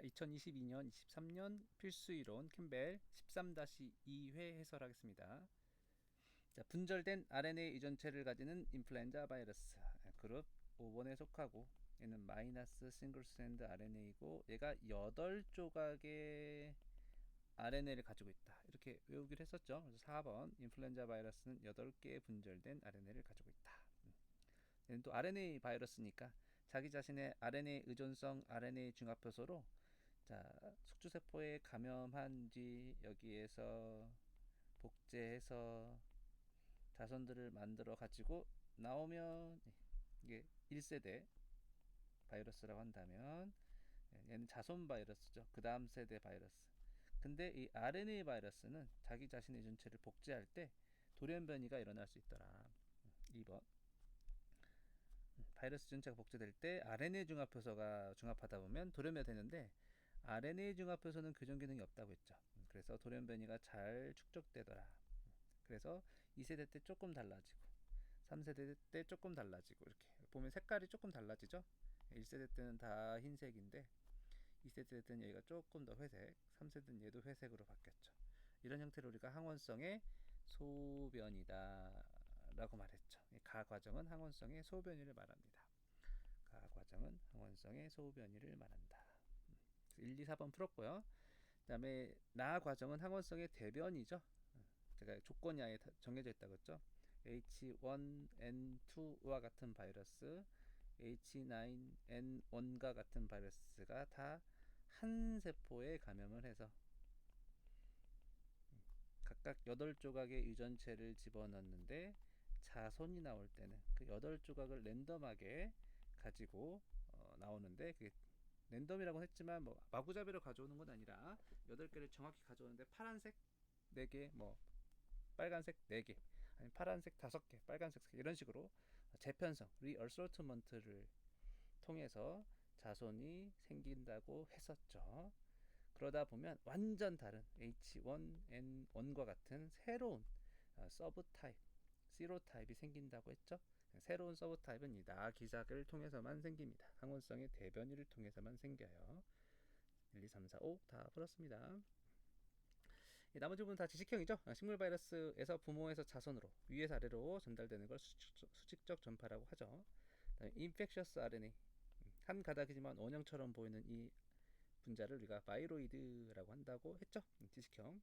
2022년 23년 필수이론 캠벨 13-2회 해설하겠습니다. 자, 분절된 RNA 유전체를 가지는 인플루엔자 바이러스 그룹 5번에 속하고, 얘는 마이너스 싱글 스트랜드 RNA이고 얘가 8조각의 RNA를 가지고 있다, 이렇게 외우기로 했었죠. 그래서 4번 인플루엔자 바이러스는 8개의 분절된 RNA를 가지고 있다. 얘는 또 RNA 바이러스니까 자기 자신의 RNA 의존성 RNA 중합효소로, 자, 숙주세포에 감염한 뒤 여기에서 복제해서 자손들을 만들어 가지고 나오면 이게 1세대 바이러스라고 한다면, 얘는 자손 바이러스죠. 그 다음 세대 바이러스. 근데 이 RNA 바이러스는 자기 자신의 유전체를 복제할 때 돌연변이가 일어날 수 있더라. 2번 바이러스 유전체가 복제될 때 RNA 중합효소가 중합하다 보면 돌연변이 되는데, RNA 중합효소는 교정 기능이 없다고 했죠. 그래서 돌연변이가 잘 축적되더라. 그래서 2세대 때 조금 달라지고 3세대 때 조금 달라지고, 이렇게 보면 색깔이 조금 달라지죠. 1세대 때는 다 흰색인데 2세대 때는 여기가 조금 더 회색, 3세대는 얘도 회색으로 바뀌었죠. 이런 형태로 우리가 항원성의 소변이다 라고 말했죠. 가 과정은 항원성의 소변이를 말합니다. 가 과정은 항원성의 소변이를 말한다. 1, 2, 4번 풀었고요. 그 다음에 나 과정은 항원성의 대변이죠. 제가 조건야에 정해져 있다고 했죠. H1N2와 같은 바이러스, H9N1과 같은 바이러스가 다 한 세포에 감염을 해서 각각 8조각의 유전체를 집어넣는데, 자손이 나올 때는 그 8조각을 랜덤하게 가지고 나오는데, 그게 랜덤이라고 했지만 뭐 마구잡이로 가져오는 건 아니라 8개를 정확히 가져오는데, 파란색 4개, 뭐 빨간색 4개, 아니 파란색 5개, 빨간색 3개, 이런 식으로 재편성, 리어솔트먼트를 통해서 자손이 생긴다고 했었죠. 그러다 보면 완전 다른 H1N1과 같은 새로운 서브 타입, 시로 타입이 생긴다고 했죠. 새로운 서브 타입은 이 나 기작을 통해서만 생깁니다. 항원성의 대변이를 통해서만 생겨요. 1, 2, 3, 4, 5 다 풀었습니다. 나머지 부분 다 지식형이죠. 식물 바이러스에서 부모에서 자손으로 위에서 아래로 전달되는 걸 수직적 전파라고 하죠. 인펙셔스 RNA, 한 가닥이지만 원형처럼 보이는 이 분자를 우리가 바이로이드라고 한다고 했죠. 지식형.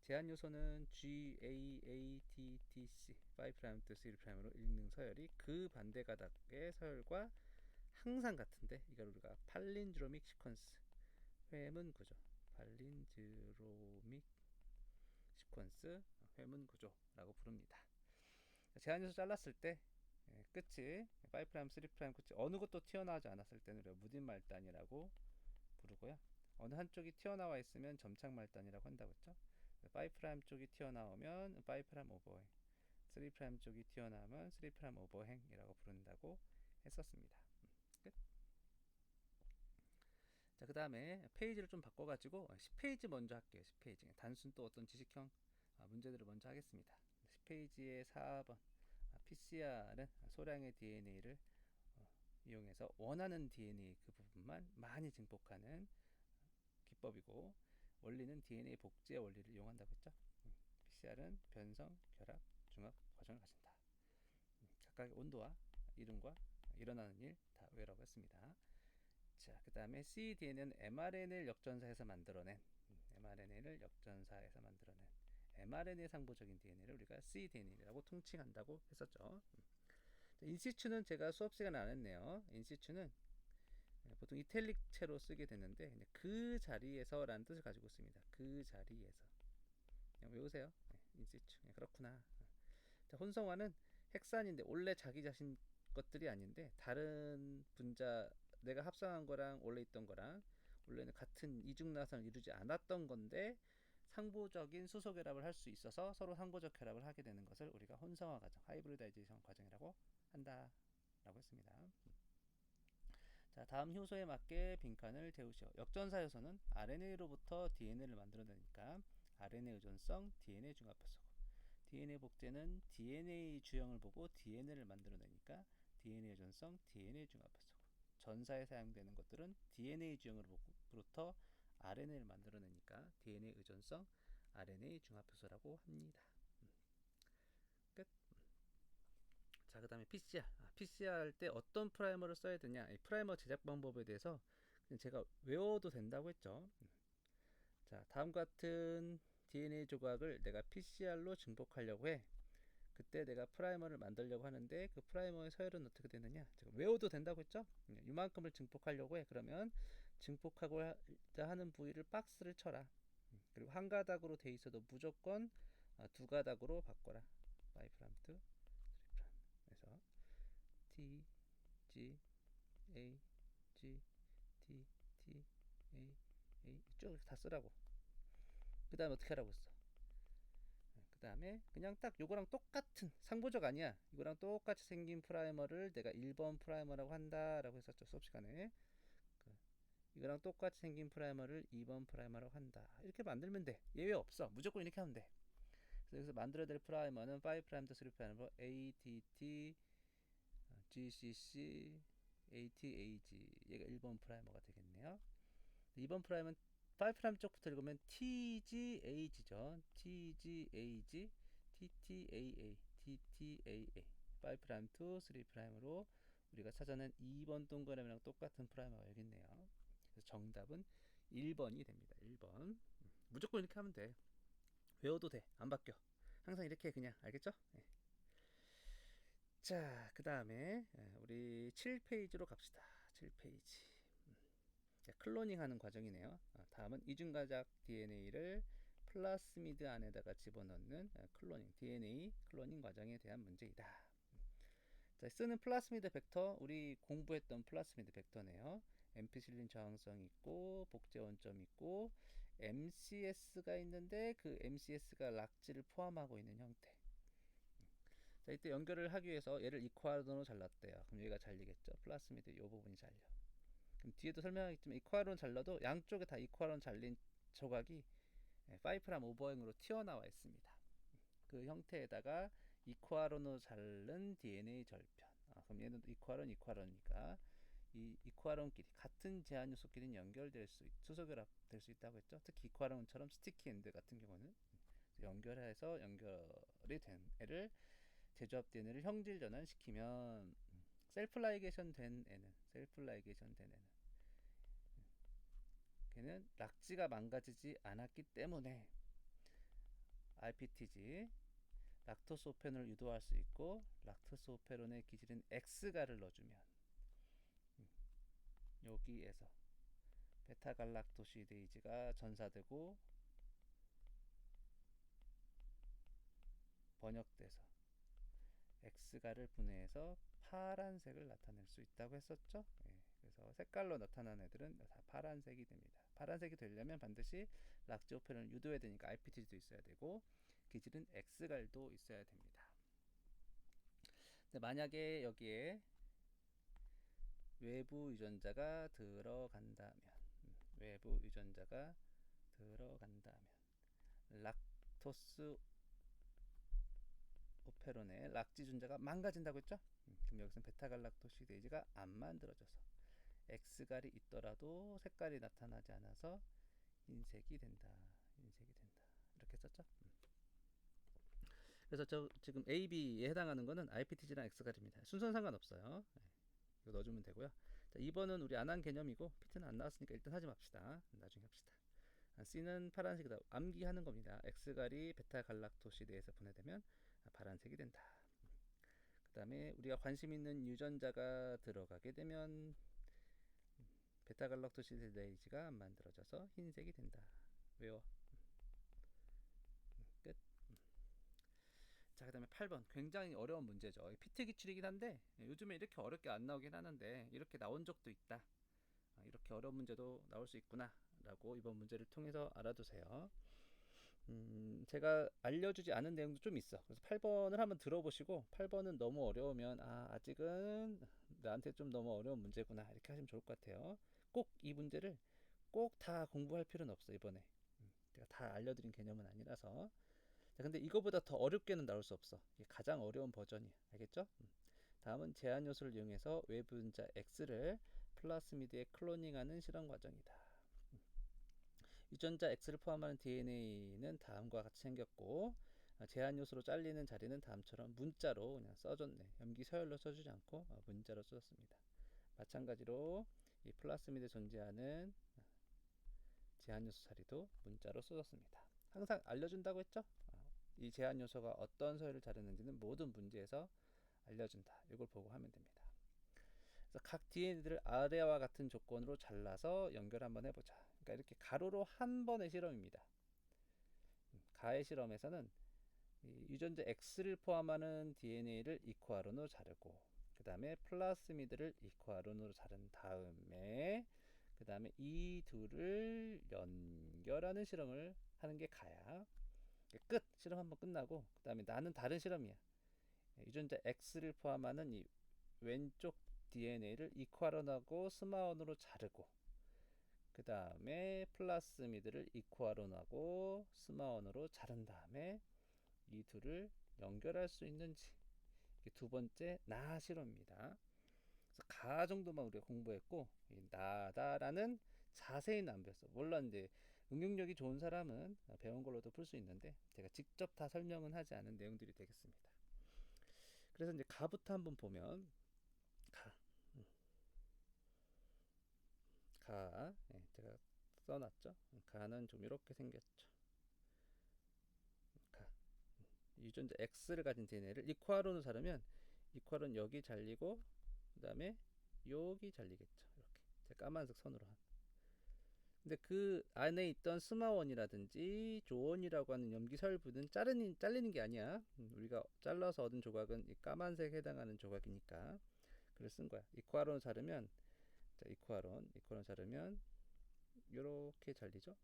제한 요소는 GAATTC 5'to 3'으로 읽는 서열이 그 반대 가닥의 서열과 항상 같은데, 이걸 우리가 팔린드로믹 시퀀스, 회문 구조, 팔린드로믹 시퀀스 회문 구조라고 부릅니다. 제한 요소 잘랐을 때 끝이 5', 3' 끝이 어느 것도 튀어나오지 않았을 때는 우리가 무딘 말단이라고 부르고요. 어느 한쪽이 튀어나와 있으면 점착 말단이라고 한다고 했죠. 5' 쪽이 튀어나오면 5' 오버행, 3' 쪽이 튀어나오면 3' 오버행이라고 부른다고 했었습니다. 끝. 자, 그 다음에 페이지를 좀 바꿔가지고 10페이지 먼저 할게요. 10페이지 단순 또 어떤 지식형 문제들을 먼저 하겠습니다. 10페이지의 4번, PCR은 소량의 DNA를 이용해서 원하는 DNA 그 부분만 많이 증폭하는 기법이고, 원리는 DNA 복제의 원리를 이용한다고 했죠. PCR은 변성, 결합, 중합 과정을 가진다. 각각의 온도와 이름과 일어나는 일 다 외우라고 했습니다. 자, 그 다음에 cDNA는 mRNA를 역전사해서 만들어낸 mRNA 상보적인 DNA를 우리가 cDNA라고 통칭한다고 했었죠. 인시추는 제가 수업 시간에 안 했네요. 인시추는 보통 이탈릭체로 쓰게 되는데, 그 자리에서 라는 뜻을 가지고 있습니다. 그 자리에서. 그냥 외우세요. 인시추. 그렇구나. 자, 혼성화는 핵산인데 원래 자기 자신 것들이 아닌데, 다른 분자, 내가 합성한 거랑 원래 있던 거랑 원래는 같은 이중나선을 이루지 않았던 건데 상보적인 수소 결합을 할 수 있어서 서로 상보적 결합을 하게 되는 것을 우리가 혼성화 과정, 하이브리다이제이션 과정이라고 한다 라고 했습니다. 자, 다음 효소에 맞게 빈칸을 채우시오. 역전사 효소는 RNA로부터 DNA를 만들어내니까 RNA 의존성 DNA 중합효소고, DNA 복제는 DNA 주형을 보고 DNA를 만들어내니까 DNA 의존성 DNA 중합효소고, 전사에 사용되는 것들은 DNA 주형으로부터 RNA를 만들어내니까 DNA 의존성 RNA 중합효소라고 합니다. 끝. 자, 그 다음에 PCR. PCR 할 때 어떤 프라이머를 써야 되냐. 이 프라이머 제작 방법에 대해서 제가 외워도 된다고 했죠. 자, 다음 같은 DNA 조각을 내가 PCR로 증폭하려고 해. 그때 내가 프라이머를 만들려고 하는데 그 프라이머의 서열은 어떻게 되느냐. 제가 외워도 된다고 했죠. 이만큼을 증폭하려고 해. 그러면 증폭하고자 하는 부위를 박스를 쳐라. 그리고 한 가닥으로 돼 있어도 무조건 두 가닥으로 바꿔라. 5프라임 to 3프라임. 그래서 T, G, A, G, T, T, A, A 쭉 다 쓰라고. 그 다음에 어떻게 하라고 했어? 그 다음에 그냥 딱 요거랑 똑같은 상보적 아니야. 이거랑 똑같이 생긴 프라이머를 내가 1번 프라이머라고 한다라고 했었죠. 수업 시간에. 이거랑 똑같이 생긴 프라이머를 2번 프라이머라고 한다. 이렇게 만들면 돼. 예외 없어. 무조건 이렇게 하면 돼. 그래서 여기서 만들어야 될 프라이머는 5프라임 to 3프라임으로 ATT, GCC, ATAG. 얘가 1번 프라이머가 되겠네요. 2번 프라임은 5프라임 쪽부터 읽으면 TGAG죠. TGAG, TTAA, TTAA. 5프라임 to 3프라임으로 우리가 찾아낸 2번 동그라미랑 똑같은 프라이머가 여기 있네요. 그래서 정답은 1번이 됩니다. 1번. 무조건 이렇게 하면 돼. 외워도 돼. 안 바뀌어. 항상 이렇게 그냥 알겠죠? 네. 자, 그 다음에 우리 7페이지로 갑시다. 7페이지. 클로닝 하는 과정이네요. 다음은 이중가작 DNA를 플라스미드 안에다가 집어넣는 클로닝, DNA 클로닝 과정에 대한 문제이다. 자, 쓰는 플라스미드 벡터, 우리 공부했던 플라스미드 벡터네요. 엠피실린 저항성 있고 복제 원점 있고 MCS가 있는데 그 MCS가 락지를 포함하고 있는 형태. 자, 이때 연결을 하기 위해서 얘를 이퀄론으로 잘랐대요. 그럼 얘가 잘리겠죠. 플라스미드 이 부분이 잘려. 그럼 뒤에도 설명하겠지만 이퀄론 잘라도 양쪽에 다 이퀄론 잘린 조각이 5프라임 오버행으로 튀어나와 있습니다. 그 형태에다가 이퀄론으로 자른 DNA 절편. 그럼 얘는 이퀄론이니까 이 이퀄론끼리 같은 제한 요소끼리는 연결될 수 수소결합 될 수 있다고 했죠. 특히 이퀄론처럼 스티키 엔드 같은 경우는 연결해서 연결이 된 애를 제조합 DNA를 형질 전환시키면 셀프 라이게이션 된 애는 걔는 락지가 망가지지 않았기 때문에 RPTG 락토스 오페론을 유도할 수 있고 락토스 오페론의 기질인 X가를 넣어주면 여기에서 베타갈락토시데이즈가 전사되고 번역돼서 X가를 분해해서 파란색을 나타낼 수 있다고 했었죠. 그래서 색깔로 나타난 애들은 다 파란색이 됩니다. 파란색이 되려면 반드시 락지 오페론을 유도해야 되니까 RPTG도 있어야 되고 기질은 X갈도 있어야 됩니다. 근데 만약에 여기에 외부 유전자가 들어간다면 락토스 오페론의 락지 유전자가 망가진다고 했죠? 그럼 여기서는 베타갈락토시데이즈가 안 만들어져서 X갈이 있더라도 색깔이 나타나지 않아서 흰색이 된다. 이렇게 썼죠? 그래서 저 지금 A, B에 해당하는 거는 IPTG랑 X갈입니다. 순서는 상관없어요. 이거 넣어주면 되고요. 자, 2번은 우리 안 한 개념이고 P트는 안 나왔으니까 일단 하지 맙시다. 나중에 합시다. C는 파란색이다. 암기하는 겁니다. X갈이 베타갈락토시데이에서 분해되면 파란색이 된다. 그 다음에 우리가 관심 있는 유전자가 들어가게 되면 베타갈락토시데이즈가 안 만들어져서 흰색이 된다. 외워. 끝. 자, 그 다음에 8번 굉장히 어려운 문제죠. 피트 기출이긴 한데 요즘에 이렇게 어렵게 안 나오긴 하는데 이렇게 나온 적도 있다. 이렇게 어려운 문제도 나올 수 있구나 라고 이번 문제를 통해서 알아두세요. 제가 알려주지 않은 내용도 좀 있어. 그래서 8번을 한번 들어보시고 8번은 너무 어려우면 아직은 나한테 좀 너무 어려운 문제구나 이렇게 하시면 좋을 것 같아요. 꼭 이 문제를 꼭 다 공부할 필요는 없어. 이번에 제가 다 알려드린 개념은 아니라서. 자, 근데 이거보다 더 어렵게는 나올 수 없어. 이게 가장 어려운 버전이야. 알겠죠? 다음은 제한 요소를 이용해서 외부 유전자 X를 플라스미드의 클로닝하는 실험 과정이다. 유전자 X를 포함하는 DNA는 다음과 같이 생겼고 제한 요소로 잘리는 자리는 다음처럼 문자로 그냥 써줬네. 염기 서열로 써주지 않고 문자로 써줬습니다. 마찬가지로 이 플라스미드에 존재하는 제한 요소 자리도 문자로 써줬습니다. 항상 알려준다고 했죠? 이 제한 요소가 어떤 서열을 자르는지는 모든 문제에서 알려준다. 이걸 보고 하면 됩니다. 그래서 각 DNA들을 아래와 같은 조건으로 잘라서 연결 한번 해보자. 그러니까 이렇게 가로로 한 번의 실험입니다. 가의 실험에서는 이 유전자 X를 포함하는 DNA를 이코아론으로 자르고 그 다음에 플라스미드를 이코아론으로 자른 다음에 그 다음에 이 둘을 연결하는 실험을 하는 게 가야. 끝! 실험 한번 끝나고 그 다음에 나는 다른 실험이야. 유전자 X를 포함하는 이 왼쪽 DNA를 이코아론하고 스마원으로 자르고 그 다음에 플라스미드를 이코아론하고 스마원으로 자른 다음에 이 둘을 연결할 수 있는지 이게 두 번째 나 실험입니다. 그래서 가 정도만 우리가 공부했고 이 나다라는 자세히는 안 배웠어. 물론 이제 응용력이 좋은 사람은 배운 걸로도 풀 수 있는데 제가 직접 다 설명은 하지 않은 내용들이 되겠습니다. 그래서 이제 가부터 한번 보면 가, 제가 써놨죠. 가는 좀 이렇게 생겼죠. 가 유전자 X를 가진 DNA를 이코아론으로 자르면 이코아론 여기 잘리고 그 다음에 여기 잘리겠죠. 이렇게 제가 까만색 선으로 한. 근데 그 안에 있던 스마원이라든지 조원이라고 하는 염기설부는 잘리는 게 아니야. 우리가 잘라서 얻은 조각은 이 까만색에 해당하는 조각이니까 그걸 쓴 거야. 이코아론을 자르면 자, 이코아론 자르면 이렇게 잘리죠.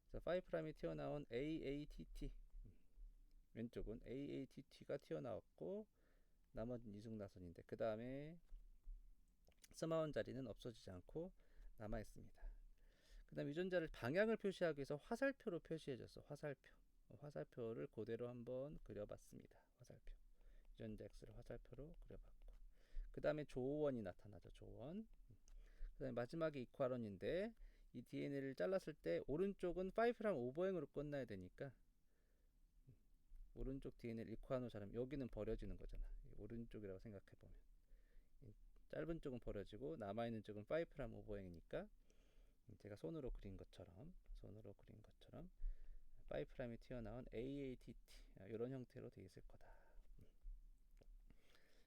그래서 5'이 튀어나온 AATT 왼쪽은 AATT가 튀어나왔고 나머지는 이중나선인데 그 다음에 스마원 자리는 없어지지 않고 남아 있습니다. 그 다음 유전자를 방향을 표시하기 위해서 화살표로 표시해줬어. 화살표를 그대로 한번 그려봤습니다. 화살표 유전자 X를 화살표로 그려봤고 그 다음에 조원이 나타나죠. 조원. 그 다음에 마지막에 이코아론인데 이 DNA를 잘랐을 때 오른쪽은 5' 오버행으로 끝나야 되니까 오른쪽 DNA를 이코아론으로 자르면 여기는 버려지는 거잖아. 오른쪽이라고 생각해보면 짧은 쪽은 버려지고 남아있는 쪽은 5' 오버행이니까 제가 손으로 그린 것처럼 5'이 튀어나온 AATT 이런 형태로 되어 있을 거다.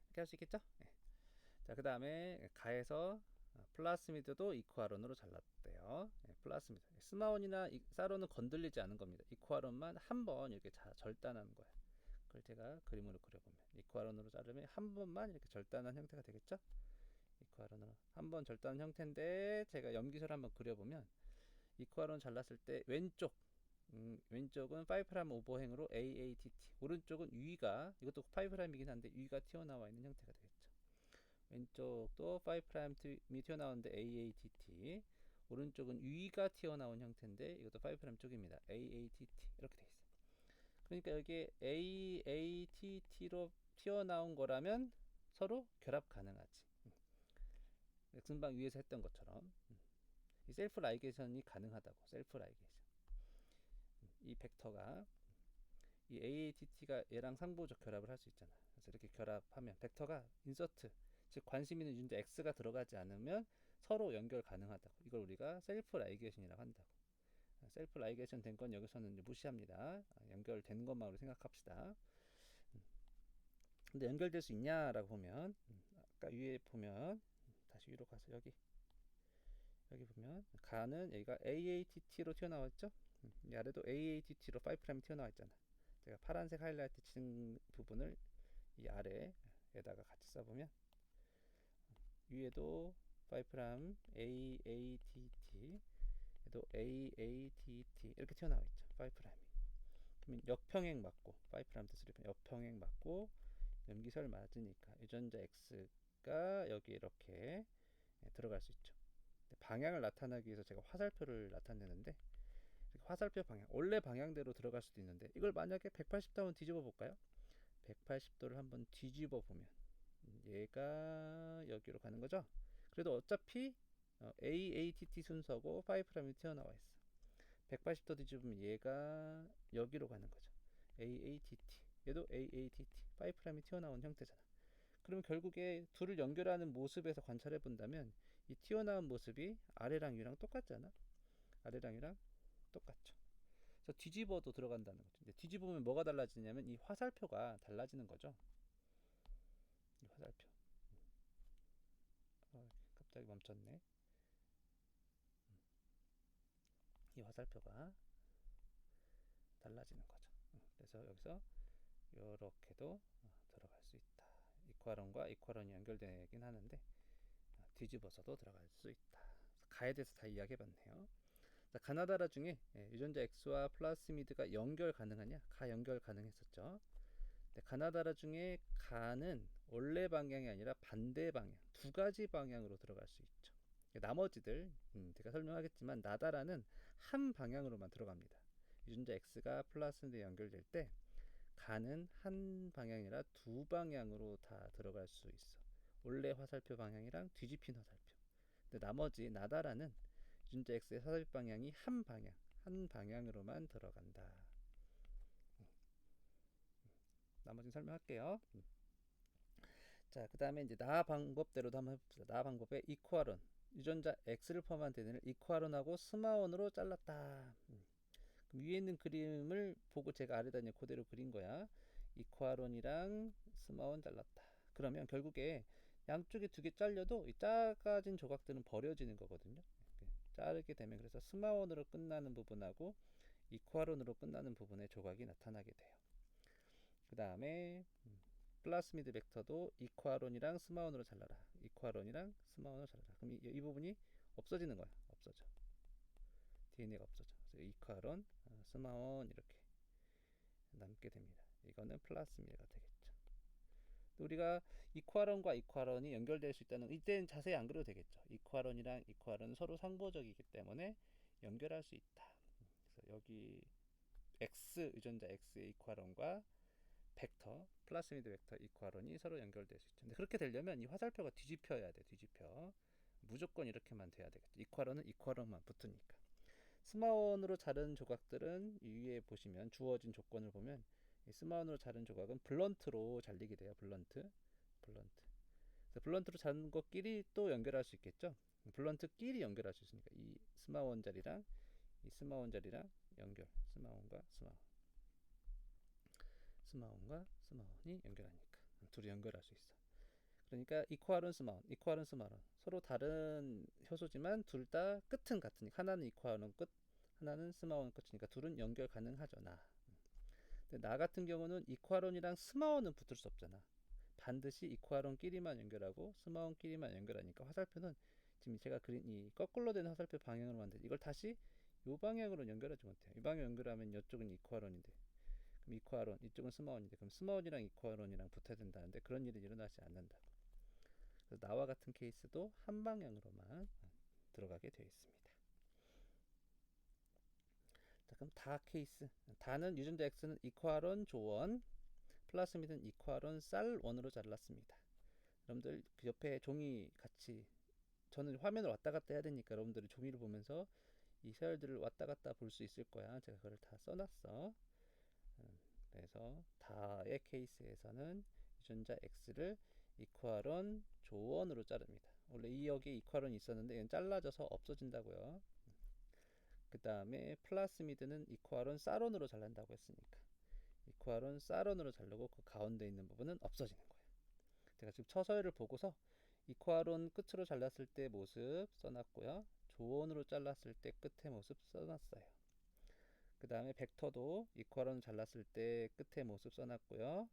이렇게 할 수 있겠죠? 네. 자, 그 다음에 가에서 플라스미드도 이코아론으로 잘랐대요. 네, 플라스미드 스마원이나 사론은 건들리지 않은 겁니다. 이코아론만 한번 이렇게 절단한 거예요. 그걸 제가 그림으로 그려보면 이코아론으로 자르면 한 번만 이렇게 절단한 형태가 되겠죠? 이코아론으로 한 번 절단한 형태인데 제가 염기서를 한번 그려보면 이코아론 잘랐을 때 왼쪽은 5' 오버행으로 AATT 오른쪽은 위가 이것도 5'이긴 한데 위가 튀어나와 있는 형태가 되겠죠. 왼쪽도 5'이 튀어나오는데 AATT 오른쪽은 위가 튀어나온 형태인데 이것도 5' 쪽입니다. AATT 이렇게 돼 있어요. 그러니까 여기에 AATT로 튀어나온 거라면 서로 결합 가능하지. 금방 위에서 했던 것처럼 이 셀프 라이게이션이 가능하다고. 셀프 라이게이션 이 벡터가 이 AATT가 얘랑 상보적 결합을 할 수 있잖아. 그래서 이렇게 결합하면 벡터가 인서트 즉 관심 있는 유전자 X가 들어가지 않으면 서로 연결 가능하다고. 이걸 우리가 셀프 라이게이션이라고 한다고. 셀프 라이게이션 된 건 여기서는 무시합니다. 연결된 것만으로 생각합시다. 근데 연결될 수 있냐라고 보면 아까 위에 보면 다시 위로 가서 여기 보면 가는 여기가 AATT로 튀어나왔죠. 이 아래도 AATT로 5' 튀어나와 있잖아. 제가 파란색 하이라이트 친 부분을 이 아래에다가 같이 써보면 위에도 5' AATT 얘도 AATT 이렇게 튀어나와 있죠. 5'이 그러면 역평행 맞고 5' 뜻으로 역평행 맞고 염기설 맞으니까 유전자 X가 여기 이렇게 들어갈 수 있죠. 방향을 나타나기 위해서 제가 화살표를 나타내는데 화살표 방향 원래 방향대로 들어갈 수도 있는데 이걸 만약에 180도 한번 뒤집어 볼까요? 180도를 한번 뒤집어 보면 얘가 여기로 가는 거죠. 그래도 어차피 AATT 순서고 5'이 튀어나와 있어. 180도 뒤집으면 얘가 여기로 가는 거죠. AATT. 얘도 AATT. 5'이 튀어나온 형태잖아. 그럼 결국에 둘을 연결하는 모습에서 관찰해 본다면 이 튀어나온 모습이 아래랑 위랑 똑같잖아. 아래랑 위랑 똑같죠. 그래서 뒤집어도 들어간다는 거죠. 이제 뒤집으면 뭐가 달라지냐면 이 화살표가 달라지는 거죠. 이 화살표. 갑자기 멈췄네. 이 화살표가 달라지는 거죠. 그래서 여기서 이렇게도 들어갈 수 있다. 이퀄원과 이퀄원이 연결되긴 하는데 뒤집어서도 들어갈 수 있다. 가에 대해서 다 이야기해봤네요. 가나다라 중에 유전자 X와 플라스미드가 연결 가능하냐? 가 연결 가능했었죠. 가나다라 중에 가는 원래 방향이 아니라 반대 방향, 두 가지 방향으로 들어갈 수 있죠. 나머지들 제가 설명하겠지만 나다라는 한 방향으로만 들어갑니다. 유전자 X가 플라스미드에 연결될 때 가는 한 방향이라 두 방향으로 다 들어갈 수 있어. 원래 화살표 방향이랑 뒤집힌 화살표. 근데 나머지 나다라는 유전자 X의 화살표 방향이 한 방향으로만 들어간다. 나머지는 설명할게요. 자, 그 다음에 이제 나 방법대로도 한번 해봅시다. 나 방법에 이퀄원 유전자 X를 포함한 대뇌를 이퀄원하고 스마원으로 잘랐다. 그럼 위에 있는 그림을 보고 제가 아래다 이제 그대로 그린 거야. 이퀄원이랑 스마원 잘랐다. 그러면 결국에 양쪽에 두 개 잘려도 이 작아진 조각들은 버려지는 거거든요. 자르게 되면 그래서 스마원으로 끝나는 부분하고 이퀄원으로 끝나는 부분에 조각이 나타나게 돼요. 그 다음에 플라스미드 벡터도 이퀄원이랑 스마원으로 잘라라. 이퀄원이랑 스마원으로 잘라라. 그럼 이 부분이 없어지는 거야. 없어져. DNA가 없어져. 그래서 이퀄원, 스마원 이렇게 남게 됩니다. 이거는 플라스미드가 되겠죠. 우리가 이퀄원과 이퀄원이 연결될 수 있다는 이때는 자세히 안 그려도 되겠죠. 이퀄원이랑 이퀄원은 서로 상보적이기 때문에 연결할 수 있다. 그래서 여기 X 유전자 X의 이퀄원과 벡터 플라스미드 벡터 이퀄원이 서로 연결될 수 있죠. 근데 그렇게 되려면 이 화살표가 뒤집혀야 돼. 뒤집혀. 무조건 이렇게만 돼야 되겠죠. 이퀄원은 이퀄원만 붙으니까. 스마원으로 자른 조각들은 위에 보시면 주어진 조건을 보면 이 스마원으로 자른 조각은 블런트로 잘리게 돼요. 블런트. 그래서 블런트로 자른 것끼리 또 연결할 수 있겠죠. 블런트끼리 연결할 수 있으니까 이 스마원 자리랑 이 스마원 자리랑 연결. 스마원과 스마원이 연결하니까 둘이 연결할 수 있어. 그러니까 이퀄원 스마원 서로 다른 효소지만 둘 다 끝은 같으니까 하나는 이퀄원 끝, 하나는 스마원 끝이니까 둘은 연결 가능하죠. 근데 나 같은 경우는 이퀄원이랑 스마원은 붙을 수 없잖아. 반드시 이퀄원끼리만 연결하고 스마원끼리만 연결하니까 화살표는 지금 제가 그린 이 거꾸로 된 화살표 방향으로 만든 이걸 다시 이 방향으로 연결하지 못해요. 이 방향 연결하면 이쪽은 이퀄원인데 그럼 이퀄원 이쪽은 스마원인데 그럼 스마원이랑 이퀄원이랑 붙어야 된다는데 그런 일이 일어나지 않는다. 그래서 나와 같은 케이스도 한 방향으로만 들어가게 되어 있습니다. 자, 그럼 다 케이스. 다는 유전자 X는 이퀄원 조원, 플라스미드는 이퀄원 쌀원으로 잘랐습니다. 여러분들 그 옆에 종이 같이 저는 화면을 왔다 갔다 해야 되니까 여러분들이 종이를 보면서 이 서열들을 왔다 갔다 볼 수 있을 거야. 제가 그걸 다 써놨어. 그래서 다의 케이스에서는 유전자 X를 이퀄원 조원으로 자릅니다. 원래 이 여기에 이퀄원이 있었는데 이건 잘라져서 없어진다고요. 그 다음에 플라스미드는 이퀄원 쌀원으로 잘란다고 했으니까 이퀄원 쌀원으로 자르고 그 가운데 있는 부분은 없어지는 거예요. 제가 지금 처서열을 보고서 이퀄원 끝으로 잘랐을 때 모습 써놨고요. 조원으로 잘랐을 때 끝의 모습 써놨어요. 그 다음에 벡터도 이퀄원 잘랐을 때 끝의 모습 써놨고요.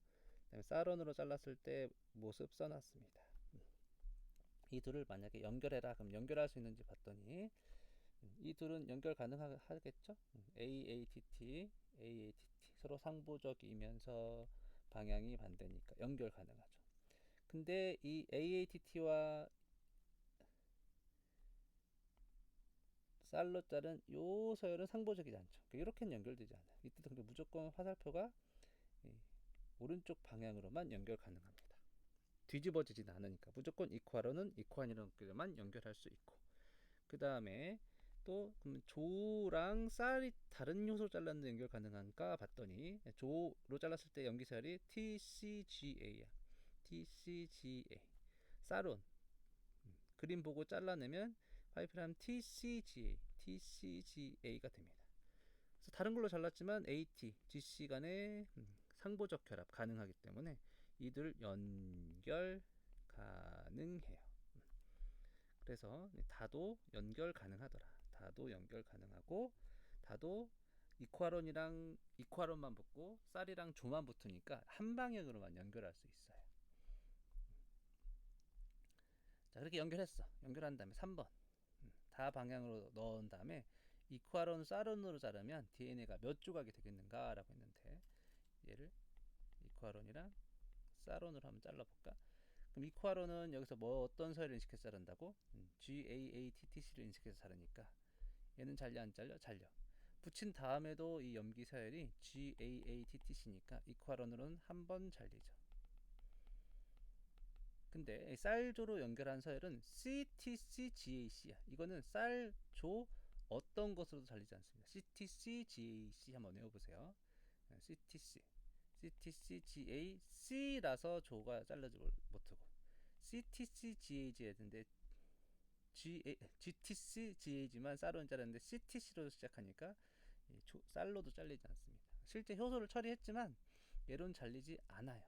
그다음에 쌀원으로 잘랐을 때 모습 써놨습니다. 이 둘을 만약에 연결해라 그럼 연결할 수 있는지 봤더니 이 둘은 연결 가능하겠죠? AATT 서로 상보적이면서 방향이 반대니까 연결 가능하죠. 근데 이 AATT와 쌀로 자른 요 서열은 상보적이지 않죠. 이렇게는 연결되지 않아요. 이때도 무조건 화살표가 오른쪽 방향으로만 연결 가능합니다. 뒤집어지진 않으니까 무조건 이코아론은 이코아론끼리만 연결할 수 있고, 그 다음에 또 그럼 조랑 쌀이 다른 요소로 잘랐는데 연결 가능한가 봤더니 조로 잘랐을 때 염기살이 TCGA야. TCGA. 쌀은 그림 보고 잘라내면 파이프라면 TCGA가 됩니다. 그래서 다른 걸로 잘랐지만 AT, GC 간의 상보적 결합 가능하기 때문에 이들 연결 가능해요. 그래서 다도 연결 가능하더라. 다도 연결 가능하고, 다도 이코아론만 붙고 쌀이랑 조만 붙으니까 한 방향으로만 연결할 수 있어요. 자, 그렇게 연결했어. 연결한 다음에 3번 다 방향으로 넣은 다음에 이코아론 쌀론으로 자르면 DNA가 몇 조각이 되겠는가 라고 했는데, 얘를 이코아론이랑 쌀론으로 한번 잘라볼까. 그럼 이코아론은 여기서 뭐 어떤 서열을 인식해서 자른다고? GAATTC를 인식해서 자르니까 얘는 잘려 안 잘려? 잘려. 붙인 다음에도 이 염기 서열이 GAATTC니까 이코아론으로는 한 번 잘리죠. 근데 쌀조로 연결한 서열은 CTCGAC야. 이거는 쌀조 어떤 것으로도 잘리지 않습니다. CTCGAC 한번 외워보세요. CTCGAC라서 조가 잘라지 못하고, CTCGAG였는데 GTCGAG만 쌀로는 잘랐는데 CTC로 시작하니까 쌀로도 잘리지 않습니다. 실제 효소를 처리했지만 얘로는 잘리지 않아요.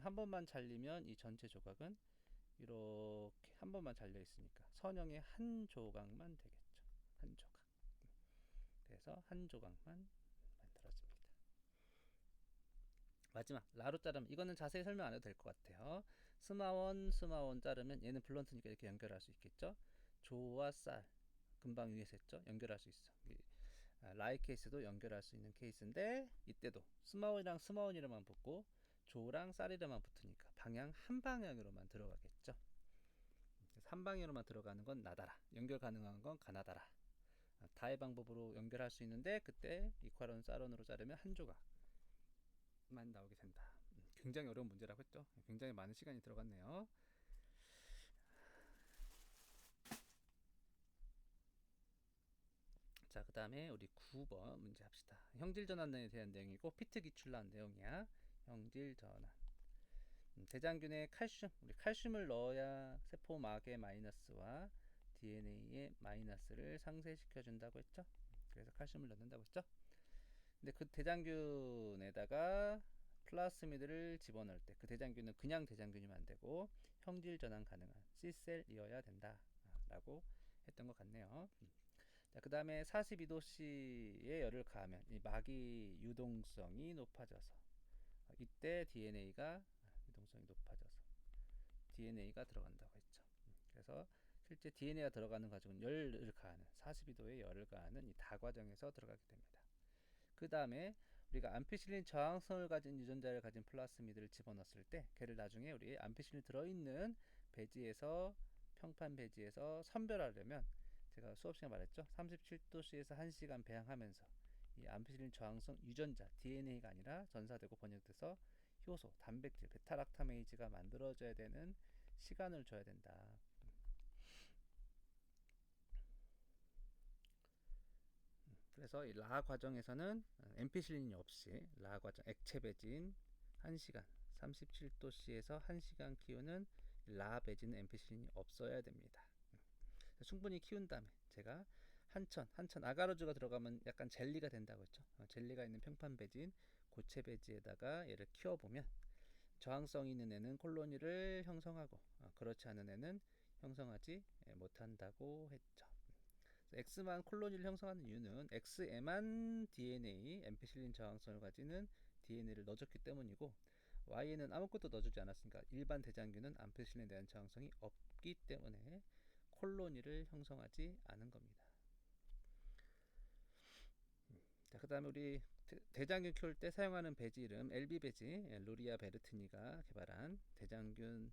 한 번만 잘리면 이 전체 조각은 이렇게 한 번만 잘려 있으니까 선형의 한 조각만 되겠죠. 한 조각. 그래서 한 조각만 만들어집니다. 마지막 라로 자르면, 이거는 자세히 설명 안 해도 될 것 같아요. 스마원 자르면 얘는 블런트니까 이렇게 연결할 수 있겠죠. 조와 쌀 금방 위에서 했죠. 연결할 수 있어. 라이 케이스도 연결할 수 있는 케이스인데, 이때도 스마원이랑만 붙고 조랑 쌀이랑만 붙으니까 방향 한 방향으로만 들어가겠죠. 한 방향으로만 들어가는 건 나다라, 연결 가능한 건 가나다라. 다의 방법으로 연결할 수 있는데 그때 이코아론 쌀론으로 자르면 한 조각만 나오게 된다. 굉장히 어려운 문제라고 했죠. 굉장히 많은 시간이 들어갔네요. 자, 그 다음에 우리 9번 문제 합시다. 형질 전환에 대한 내용이고 피트 기출난 내용이야. 형질 전환. 대장균에 우리 칼슘을 넣어야 세포막의 마이너스와 DNA의 마이너스를 상쇄시켜 준다고 했죠. 그래서 칼슘을 넣는다고 했죠. 근데 그 대장균에다가 플라스미드를 집어넣을 때 그 대장균은 그냥 대장균이면 안 되고 형질 전환 가능한 C셀이어야 된다 라고 했던 것 같네요. 자, 그 다음에 42도씨의 열을 가하면 이 막이 유동성이 높아져서 이때 DNA가 유동성이 높아져서 DNA가 들어간다고 했죠. 그래서 실제 DNA가 들어가는 과정은 열을 가하는 42도의 열을 가하는 이 다과정에서 들어가게 됩니다. 그 다음에 우리가 암피실린 저항성을 가진 유전자를 가진 플라스미드를 집어넣었을 때 걔를 나중에 우리 암피실린 들어있는 배지에서 평판 배지에서 선별하려면 제가 수업 시간에 말했죠. 37도씨에서 1시간 배양하면서 이 암피실린 저항성 유전자 DNA가 아니라 전사되고 번역돼서 효소, 단백질, 베타락타메이즈가 만들어져야 되는 시간을 줘야 된다. 그래서 이 라 과정에서는 엠피실린이 없이 라 과정 액체 배진 1시간 37도씨에서 1시간 키우는 라 배진 엠피실린이 없어야 됩니다. 충분히 키운 다음에 제가 한천 아가로즈가 들어가면 약간 젤리가 된다고 했죠. 젤리가 있는 평판 배진 고체 배지에다가 얘를 키워보면 저항성 있는 애는 콜로니를 형성하고 그렇지 않은 애는 형성하지 못한다고 했죠. X만 콜로니를 형성하는 이유는 X에만 DNA, 엠피실린 저항성을 가지는 DNA를 넣어줬기 때문이고 Y에는 아무것도 넣어주지 않았으니까 일반 대장균은 암피실린에 대한 저항성이 없기 때문에 콜로니를 형성하지 않은 겁니다. 자, 그 다음에 우리 대장균 키울 때 사용하는 배지 이름 LB 배지, 루리아 베르트니가 개발한 대장균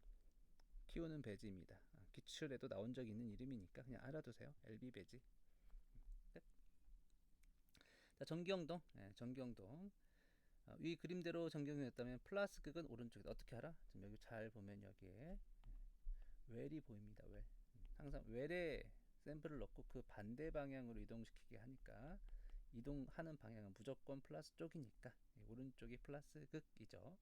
키우는 배지입니다. 기출에도 나온 적이 있는 이름이니까 그냥 알아두세요. LB 배지. 끝. 자, 전기영동. 위 그림대로 정경이었다면 플러스 극은 오른쪽이다. 어떻게 알아? 지금 여기 잘 보면 여기에 웰이 보입니다. 웰. 항상 웰에 샘플을 넣고 그 반대 방향으로 이동시키게 하니까 이동하는 방향은 무조건 플러스 쪽이니까 오른쪽이 플러스 극이죠.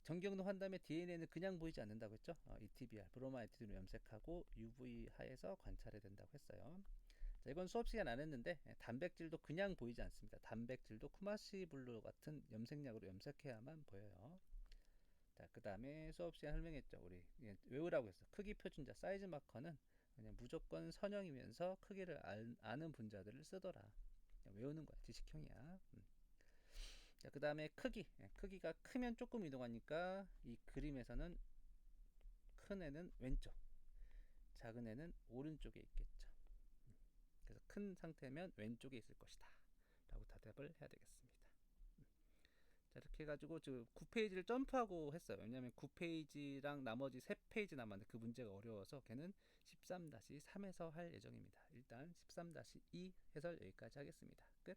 정경도 한 다음에 DNA는 그냥 보이지 않는다고 했죠. ETBR, 브로마이트로 염색하고 UV 하에서 관찰해야 된다고 했어요. 자, 이건 수업 시간 안 했는데 단백질도 그냥 보이지 않습니다. 단백질도 쿠마시 블루 같은 염색약으로 염색해야만 보여요. 자, 그 다음에 수업 시간 설명했죠. 우리 외우라고 했어. 크기 표준자 사이즈 마커는 그냥 무조건 선형이면서 크기를 아는 분자들을 쓰더라. 외우는 거야. 지식형이야. 자, 그 다음에 크기. 크기가 크면 조금 이동하니까 이 그림에서는 큰 애는 왼쪽, 작은 애는 오른쪽에 있겠죠. 그래서 큰 상태면 왼쪽에 있을 것이다 라고 대답을 해야 되겠습니다. 자, 이렇게 해가지고 지금 9페이지를 점프하고 했어요. 왜냐면 9페이지랑 나머지 3페이지 남았는데 그 문제가 어려워서 걔는 13-3에서 할 예정입니다. 일단 13-2 해설 여기까지 하겠습니다. 끝.